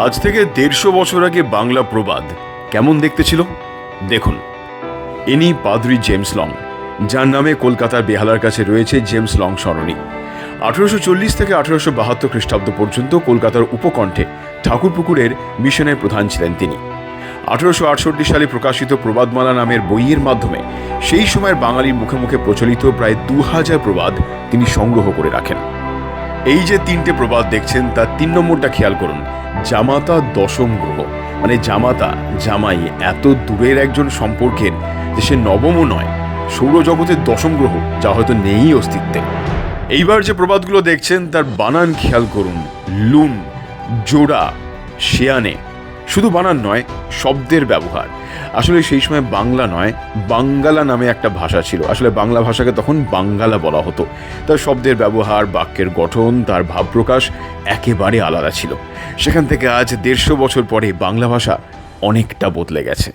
আজ থেকে 150 বছর আগে বাংলা প্রবাদ কেমন দেখতে ছিল দেখুন। ইনি পাদ্রী জেমস লং, যার নামে কলকাতার বেহালার কাছে রয়েছে জেমস লং সরণি। 1840 থেকে 1872 খ্রিস্টাব্দ পর্যন্ত কলকাতার উপকণ্ঠে ঠাকুরপুকুরের মিশনের প্রধান ছিলেন তিনি। 1868 সালে প্রকাশিত প্রবাদমালা নামের বইয়ের মাধ্যমে সেই সময়ের বাঙালির মুখে মুখে প্রচলিত প্রায় 2000 প্রবাদ তিনি সংগ্রহ করে রাখেন। এই যে 3টে প্রবাদ দেখছেন তার 3 নম্বরটা খেয়াল করুন। জামাতা দশম গ্রহ, মানে জামাতা জামাই এত দূরের একজন সম্পর্কের যে সে নবমও নয়, সৌরজগতের দশম গ্রহ, যা হয়তো নেই অস্তিত্বে। এইবার যে প্রবাদগুলো দেখছেন তার বানান খেয়াল করুন। লুন, জোড়া, শেয়ানে। শুধু বানান নয়, শব্দের ব্যবহার। আসলে সেই সময় বাংলা নয়, বাঙ্গালা নামে একটা ভাষা ছিল। আসলে বাংলা ভাষাকে তখন বাঙ্গালা বলা হতো। তার শব্দের ব্যবহার, বাক্যের গঠন, তার ভাব প্রকাশ একেবারে আলাদা ছিল। সেখান থেকে আজ 150 বছর পরে বাংলা ভাষা অনেকটা বদলে গেছে।